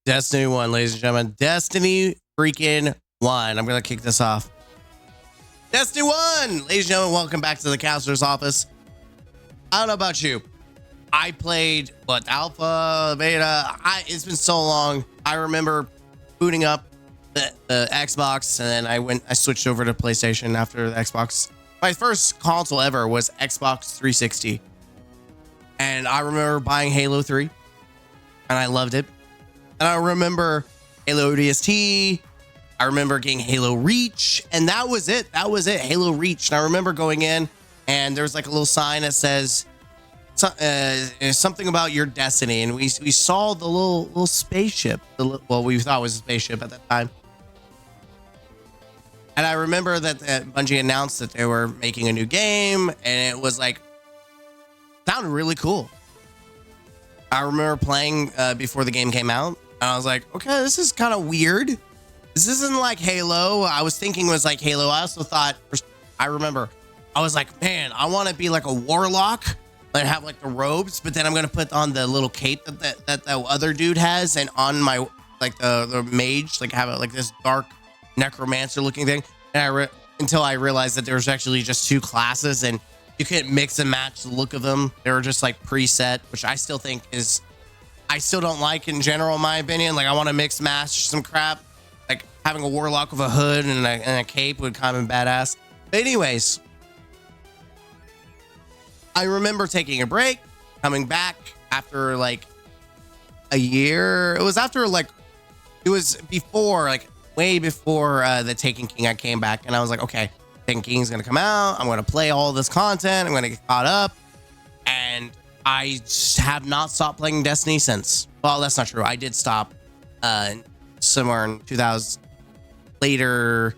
Destiny 1, ladies and gentlemen. Destiny freaking 1. I'm going to kick this off. Destiny 1! Ladies and gentlemen, welcome back to the counselor's office. I don't know about you. I played, alpha, beta. It's been so long. I remember booting up the Xbox, and then I switched over to PlayStation after the Xbox. My first console ever was Xbox 360. And I remember buying Halo 3, and I loved it. And I remember Halo ODST. I remember getting Halo Reach, and that was it. Halo Reach. And I remember going in, and there was like a little sign that says something about your destiny. And we saw the little spaceship. We thought it was a spaceship at that time. And I remember that Bungie announced that they were making a new game, and it was like, sounded really cool. I remember playing before the game came out, and I was like, okay, this is kind of weird. This isn't like Halo. I was thinking it was like Halo. I also thought, I remember, I was like, man, I want to be like a warlock and have like the robes, but then I'm going to put on the little cape that other dude has, and on my, like the mage, like have like this dark necromancer looking thing. And until I realized that there was actually just two classes, and you couldn't mix and match the look of them. They were just like preset, which I still think I still don't like in general, in my opinion. Like, I want to mix match some crap. Like having a warlock with a hood and a cape would kind of be badass. But anyways, I remember taking a break, coming back after like a year. It was before, like way before the Taken King. I came back and I was like, okay, Taken King's gonna come out. I'm gonna play all this content. I'm gonna get caught up, and I have not stopped playing Destiny since. Well, that's not true. I did stop somewhere in 2000 later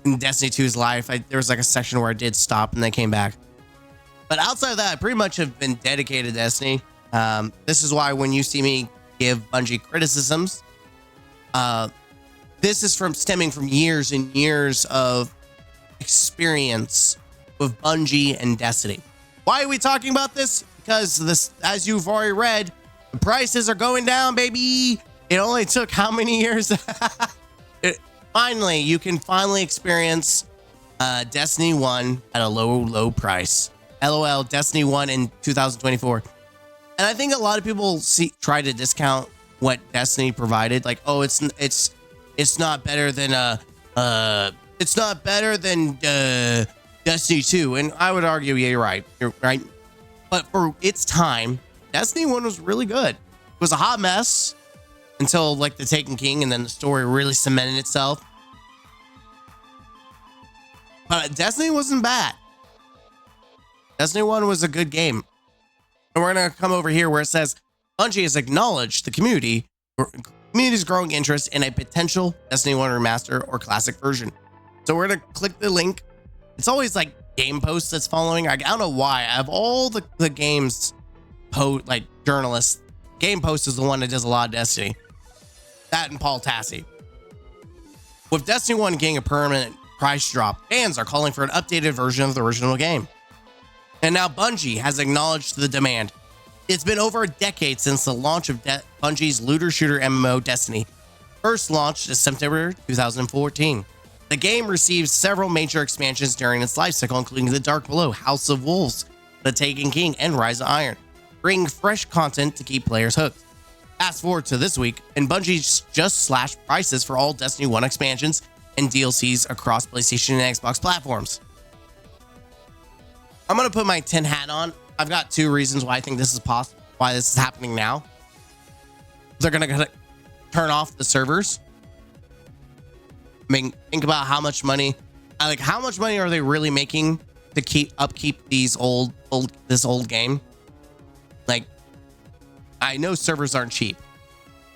in Destiny 2's life. There was like a section where I did stop and then came back. But outside of that, I pretty much have been dedicated to Destiny. This is why when you see me give Bungie criticisms, this is stemming from years and years of experience with Bungie and Destiny. Why are we talking about this? Because this, as you've already read, the prices are going down, baby. It only took how many years? You can finally experience Destiny 1 at a low price. LOL, Destiny 1 in 2024. And I think a lot of people try to discount what Destiny provided. Like, oh, it's not better than Destiny 2. And I would argue, yeah, you're right. But for its time, Destiny 1 was really good. It was a hot mess until like the Taken King, and then the story really cemented itself. But Destiny wasn't bad. Destiny 1 was a good game. And we're going to come over here where it says Bungie has acknowledged the community's growing interest in a potential Destiny 1 remaster or classic version. So we're going to click the link. It's always like game posts that's following. I don't know why. I have all the games like journalists. Game Post is the one that does a lot of Destiny. That and Paul Tassi. With Destiny 1 getting a permanent price drop, fans are calling for an updated version of the original game. And now Bungie has acknowledged the demand. It's been over a decade since the launch of Bungie's looter shooter MMO Destiny, first launched in September 2014. The game received several major expansions during its lifecycle, including The Dark Below, House of Wolves, The Taken King, and Rise of Iron, bringing fresh content to keep players hooked. Fast forward to this week, and Bungie just slashed prices for all Destiny 1 expansions and DLCs across PlayStation and Xbox platforms. I'm going to put my tin hat on. I've got two reasons why I think this is possible, why this is happening now. They're going to turn off the servers. I mean, think about how much money are they really making to upkeep these this old game? Like, I know servers aren't cheap.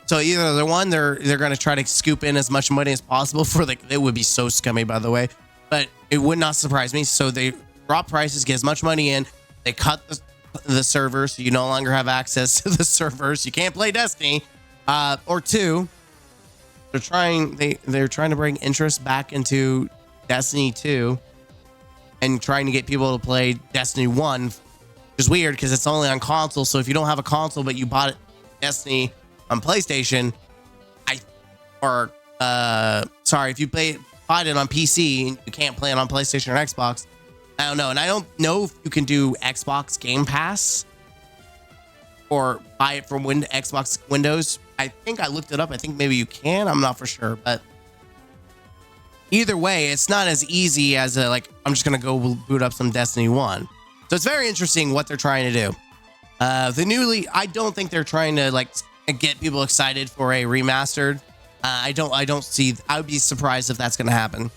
So either they're going to try to scoop in as much money as possible it would be so scummy, by the way, but it would not surprise me. So they drop prices, get as much money in. They cut the servers, so you no longer have access to the servers. You can't play Destiny. Or two, they're trying to bring interest back into Destiny 2 and trying to get people to play Destiny 1, which is weird because it's only on console. So if you don't have a console but you bought Destiny on PlayStation, if you bought it on PC and you can't play it on PlayStation or Xbox, I don't know. And I don't know if you can do Xbox Game Pass or buy it from Xbox Windows. I think I looked it up. I think maybe you can. I'm not for sure, but either way, it's not as easy as I'm just gonna go boot up some Destiny 1. So it's very interesting what they're trying to do. I don't think they're trying to get people excited for a remastered. I would be surprised if that's gonna happen.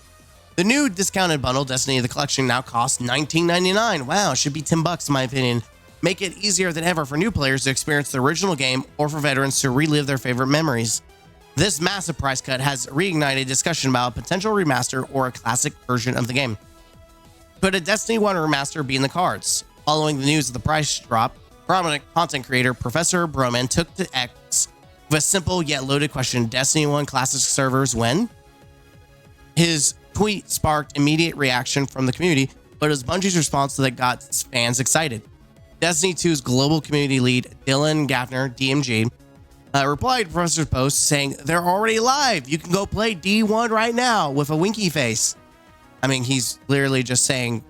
The new discounted bundle, Destiny the Collection, now costs $19.99. Wow, should be $10 in my opinion. Make it easier than ever for new players to experience the original game or for veterans to relive their favorite memories. This massive price cut has reignited discussion about a potential remaster or a classic version of the game. Could a Destiny 1 remaster be in the cards? Following the news of the price drop, prominent content creator Professor Broman took to X with a simple yet loaded question: Destiny 1 classic servers when? His tweet sparked immediate reaction from the community, but it was Bungie's response that got fans excited. Destiny 2's global community lead, Dylan Gaffner, DMG, replied to Professor's post saying, "They're already live. You can go play D1 right now," with a winky face. I mean, he's literally just saying,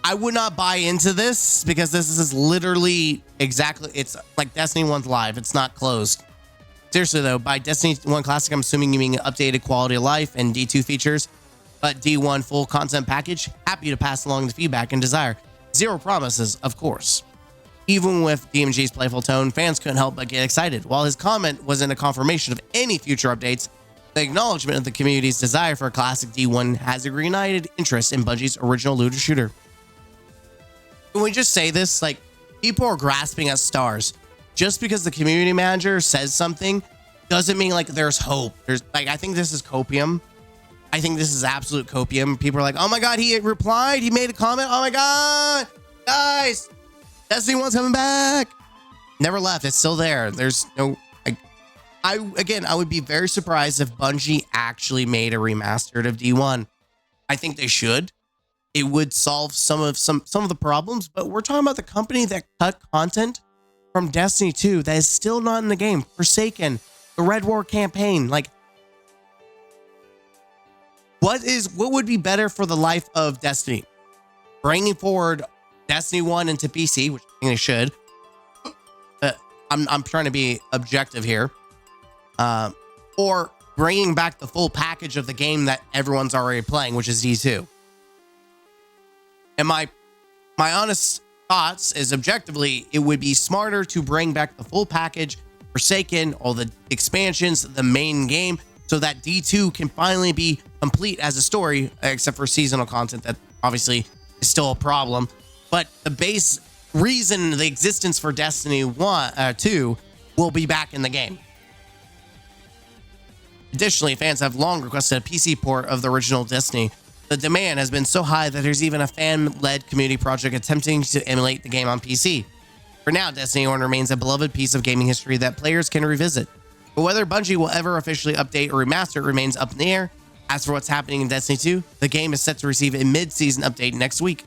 I would not buy into this because this is literally exactly, it's like Destiny 1's live. It's not closed. Seriously though, by Destiny 1 Classic, I'm assuming you mean updated quality of life and D2 features, but D1 full content package, happy to pass along the feedback and desire. Zero promises, of course. Even with DMG's playful tone, fans couldn't help but get excited. While his comment wasn't a confirmation of any future updates, the acknowledgement of the community's desire for a classic D1 has ignited interest in Bungie's original looter shooter. Can we just say this? People are grasping at stars. Just because the community manager says something doesn't mean there's hope. I think this is copium. I think this is absolute copium. People are like, oh my God, he replied. He made a comment. Oh my God, guys, Destiny 1's coming back. Never left. It's still there. There's no, I would be very surprised if Bungie actually made a remastered of D1. I think they should. It would solve some of the problems, but we're talking about the company that cut content from Destiny 2 that is still not in the game. Forsaken, the Red War campaign. What would be better for the life of Destiny? Bringing forward Destiny 1 into PC, which I think they should. I'm trying to be objective here. Or bringing back the full package of the game that everyone's already playing, which is D2. And my honest thoughts is objectively, it would be smarter to bring back the full package, Forsaken, all the expansions, the main game, so that D2 can finally be complete as a story, except for seasonal content that obviously is still a problem. But the base reason, the existence for Destiny 2 will be back in the game. Additionally, fans have long requested a PC port of the original Destiny. The demand has been so high that there's even a fan-led community project attempting to emulate the game on PC. For now, Destiny 1 remains a beloved piece of gaming history that players can revisit. But whether Bungie will ever officially update or remaster it remains up in the air. As for what's happening in Destiny 2, the game is set to receive a mid-season update next week.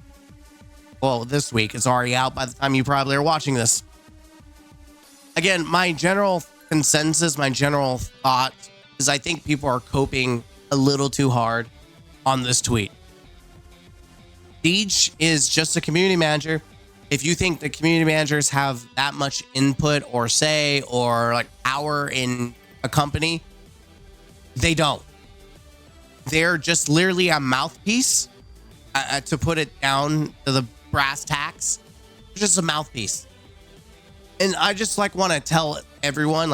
Well, this week. It's already out by the time you probably are watching this. Again, my general consensus, my general thought is I think people are coping a little too hard on this tweet. Siege is just a community manager. If you think the community managers have that much input or say or power in a company, they don't. They're just literally a mouthpiece, to put it down to the brass tacks. They're just a mouthpiece. And I just want to tell everyone,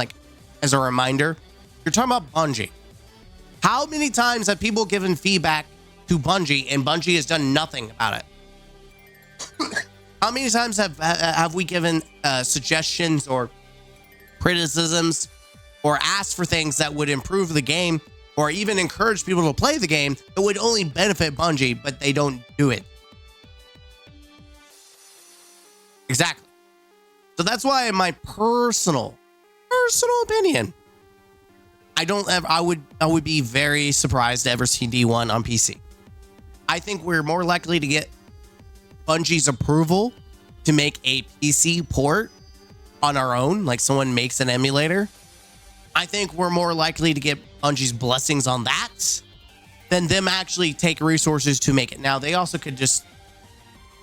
as a reminder, you're talking about Bungie. How many times have people given feedback to Bungie and Bungie has done nothing about it? How many times have we given suggestions or criticisms or asked for things that would improve the game or even encourage people to play the game that would only benefit Bungie, but they don't do it? Exactly. So that's why, in my personal opinion, I would be very surprised to ever see D1 on PC. I think we're more likely to get Bungie's approval to make a PC port on our own, like someone makes an emulator, I think we're more likely to get Bungie's blessings on that than them actually take resources to make it. Now, they also could just,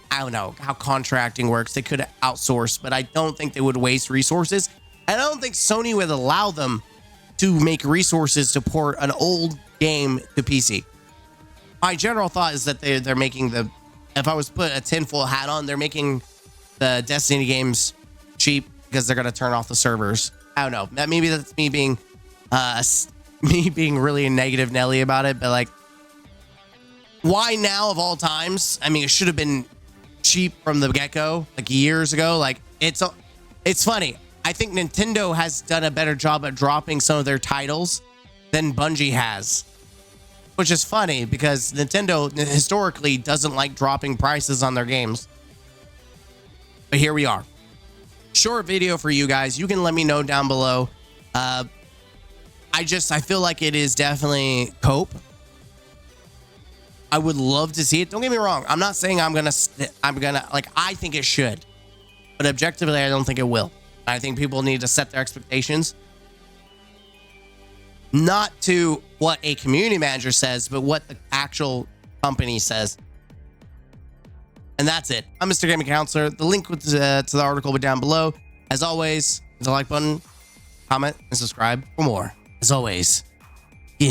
I don't know how contracting works. They could outsource, but I don't think they would waste resources. I don't think Sony would allow them to make resources to port an old game to PC. My general thought is that they're making the, if I was to put a tinfoil hat on, they're making the Destiny games cheap because they're going to turn off the servers. I don't know. That maybe that's me being really a negative Nelly about it, but like, why now of all times? I mean, it should have been cheap from the get-go, like years ago. Like, it's funny. I think Nintendo has done a better job at dropping some of their titles than Bungie has, which is funny because Nintendo historically doesn't like dropping prices on their games. But here we are. Short video for you guys. You can let me know down below. I feel like it is definitely cope. I would love to see it. Don't get me wrong. I'm not saying I'm gonna like, I think it should, but objectively, I don't think it will. I think people need to set their expectations not to what a community manager says, but what the actual company says. And that's it. I'm Mr. Gaming Counselor. The link to the article will be down below. As always, hit the like button, comment, and subscribe for more. As always,